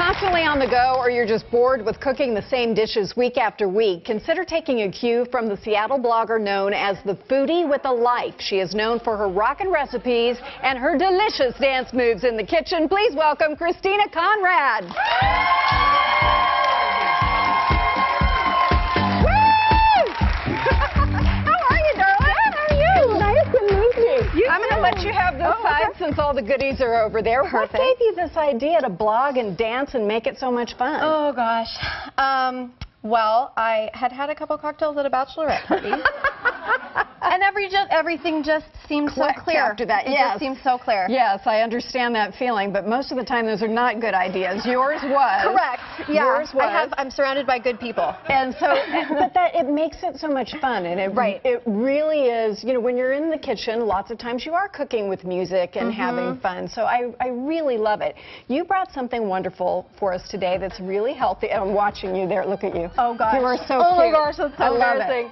constantly on the go or you're just bored with cooking the same dishes week after week, consider taking a cue from the Seattle blogger known as the Foodie with a Life. She is known for her rockin' recipes and her delicious dance moves in the kitchen. Please welcome Christina Conrad. I'm going to let you have this side since all the goodies are over there. Perfect. What gave you this idea to blog and dance and make it so much fun? Oh, gosh. Well, I had a couple cocktails at a bachelorette party. And everything just seemed so clear. After that, it just seemed so clear. Yes, I understand that feeling, but most of the time those are not good ideas. Yours was. Correct. Yeah. Yours was. I'm surrounded by good people. And so, but it makes it so much fun, and it really is. You know, when you're in the kitchen, lots of times you are cooking with music and having fun. So I really love it. You brought something wonderful for us today that's really healthy. And I'm watching you there. Look at you. Oh gosh. You are so cute. Oh my gosh, that's so embarrassing.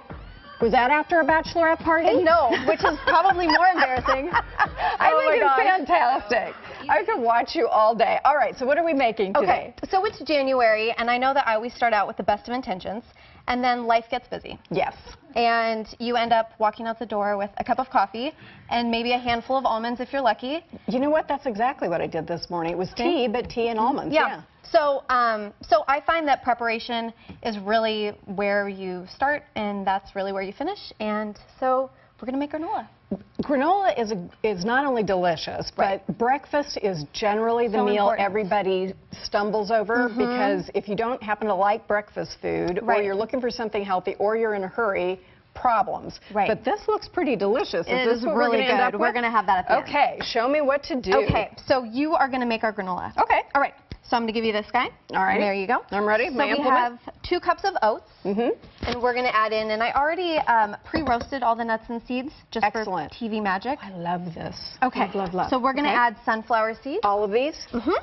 Was that after a bachelorette party? No, which is probably more embarrassing. I think it's fantastic. I could watch you all day. All right, so what are we making today? Okay, so it's January, and I know that I always start out with the best of intentions, and then life gets busy. Yes. And you end up walking out the door with a cup of coffee and maybe a handful of almonds if you're lucky. You know what? That's exactly what I did this morning. It was tea, but tea and almonds. Yeah. So I find that preparation is really where you start, and that's really where you finish. And so we're going to make granola. Granola is not only delicious, but breakfast is generally the meal everybody stumbles over because if you don't happen to like breakfast food or you're looking for something healthy or you're in a hurry, problems. Right. But this looks pretty delicious. It is really good. We're going to have that at the end. Okay, show me what to do. Okay, so you are going to make our granola. Okay. All right. So I'm going to give you this guy. All right. There you go. I'm ready. So we have 2 cups of oats. And we're going to add in, and I already pre-roasted all the nuts and seeds just for TV magic. I love this. Okay. Love. So we're going to add sunflower seeds. All of these?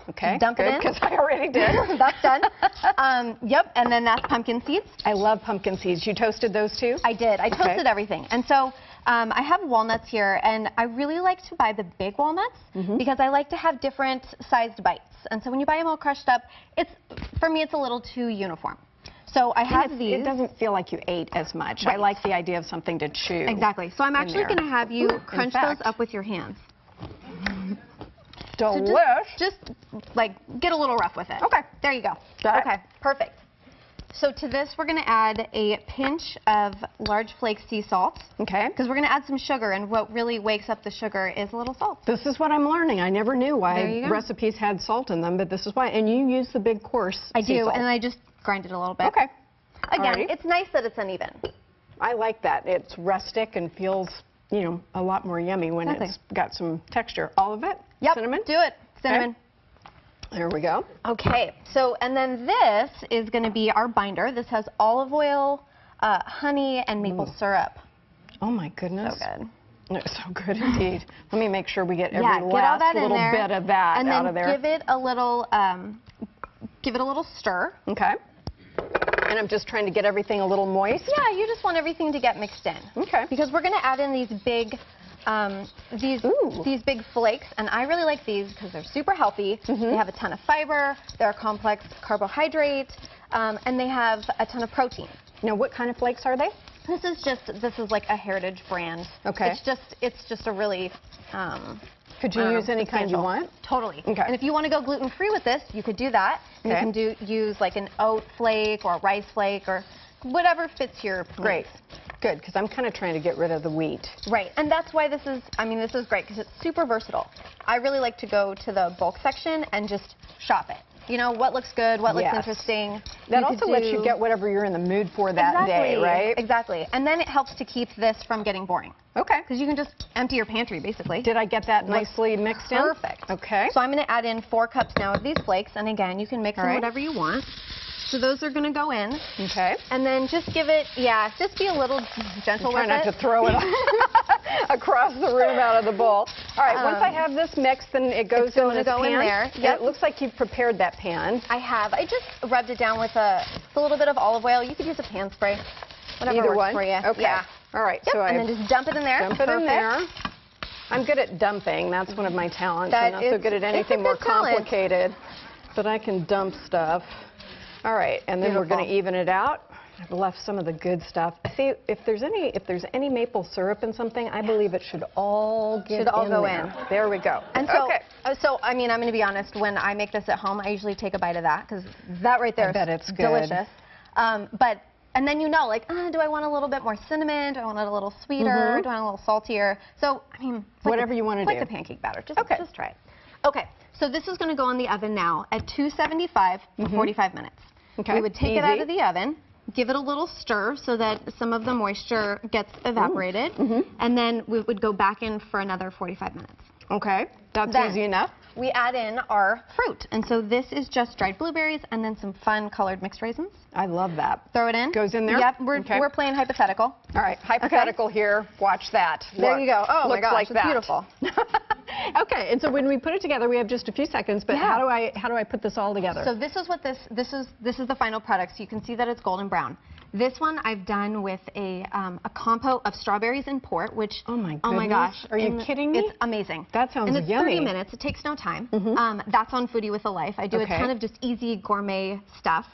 Okay. Dump it in. Because I already did. That's done. Yep. And then that's pumpkin seeds. I love pumpkin seeds. You toasted those too? I did. I toasted everything. And so I have walnuts here, and I really like to buy the big walnuts because I like to have different sized bites. And so when you buy them all crushed up, for me it's a little too uniform. So I have these. It doesn't feel like you ate as much. I like the idea of something to chew. Exactly. So I'm actually going to have you crunch those up with your hands. Delish. So just like get a little rough with it. Okay. There you go. Got it. Okay. Perfect. So to this, we're going to add a pinch of large flake sea salt. Okay. Because we're going to add some sugar, and what really wakes up the sugar is a little salt. This is what I'm learning. I never knew why recipes had salt in them, but this is why. And you use the big coarse sea salt. And I just grind it a little bit. Okay. Again, it's nice that it's uneven. I like that. It's rustic and feels, you know, a lot more yummy when it's got some texture. All of it? Yep. Cinnamon? Do it. Cinnamon. Okay. There we go. Okay, so, and then this is going to be our binder. This has olive oil, honey, and maple syrup. Oh my goodness. So good. It's so good indeed. Let me make sure we get every last little bit of that out of there. And then give it a little stir. Okay. And I'm just trying to get everything a little moist? Yeah, you just want everything to get mixed in. Okay. Because we're going to add in these big these big flakes, and I really like these because they're super healthy. They have a ton of fiber, they're a complex carbohydrate, and they have a ton of protein. Now, what kind of flakes are they? This is like a heritage brand. Okay. It's just a really could you use any kind you want? Totally. Okay. And if you want to go gluten-free with this, you could do that. You can use like an oat flake or a rice flake or whatever fits your needs. Great. Good, because I'm kind of trying to get rid of the wheat. Right, and that's why this is great, because it's super versatile. I really like to go to the bulk section and just shop it. You know, what looks good, what looks interesting. That also lets you get whatever you're in the mood for that day, right? Exactly, and then it helps to keep this from getting boring. Okay. Because you can just empty your pantry, basically. Did I get that nicely mixed in? Perfect. Okay. So I'm going to add in 4 cups now of these flakes, and again, you can mix them whatever you want. So those are going to go in. Okay. And then just give it, just be a little gentle with it. Try not to throw it across the room out of the bowl. All right, once I have this mixed, then it goes in this pan. In there. Yep. It looks like you've prepared that pan. I have. I just rubbed it down with a little bit of olive oil. You could use a pan spray. Whatever works for you. Okay. Yeah. All right. Yep. So and then just dump it in there. Dump it in there. I'm good at dumping. That's one of my talents. I'm not so good at anything more complicated. but I can dump stuff. All right, and then we're going to even it out. I've left some of the good stuff. See, if there's any maple syrup in something, I believe it should all go in. There we go. And so, I mean, I'm going to be honest. When I make this at home, I usually take a bite of that because that right there is delicious. And then like, do I want a little bit more cinnamon? Do I want it a little sweeter? Do I want a little saltier? So, I mean, whatever you want to do. Like the pancake batter. Just try it. Okay, so this is going to go in the oven now at 275 for 45 minutes. Okay. We would take it out of the oven, give it a little stir so that some of the moisture gets evaporated, and then we would go back in for another 45 minutes. Okay, that's easy enough. We add in our fruit, and so this is just dried blueberries and then some fun colored mixed raisins. I love that. Throw it in. Goes in there? Yep, we're playing hypothetical. All right, hypothetical here. Watch that. There you go. Oh my gosh, like it's beautiful. Okay, and so when we put it together, we have just a few seconds, but how do I put this all together? So this is what this is the final product. So you can see that it's golden brown. This one I've done with a compote of strawberries and port, which oh my gosh, are you kidding me? It's amazing. That sounds yummy. And it's yummy. 30 minutes. It takes no time. That's on Foodie with a Life. I do a ton of just easy gourmet stuff.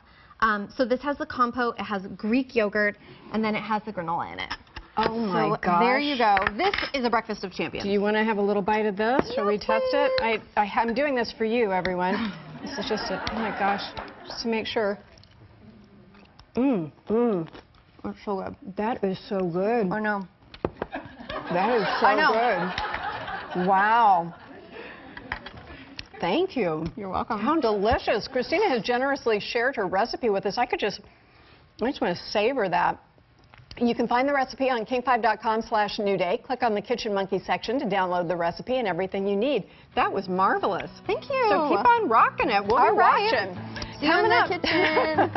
So this has the compote, it has Greek yogurt, and then it has the granola in it. Oh my gosh. There you go. This is a breakfast of champions. Do you want to have a little bite of this? Shall we test it? I'm doing this for you, everyone. This is just oh my gosh, just to make sure. It's so good. That is so good. I know. That is so good. Wow. Thank you. You're welcome. How delicious. Christina has generously shared her recipe with us. I just want to savor that. You can find the recipe on king5.com/newday. Click on the Kitchen Monkey section to download the recipe and everything you need. That was marvelous. Thank you. So keep on rocking it. We'll be watching. See you in the kitchen.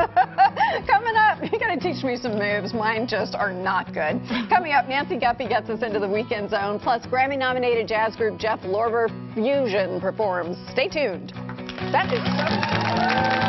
Coming up, you're going to teach me some moves. Mine just are not good. Coming up, Nancy Guppy gets us into the Weekend Zone. Plus, Grammy-nominated jazz group Jeff Lorber Fusion performs. Stay tuned. That is so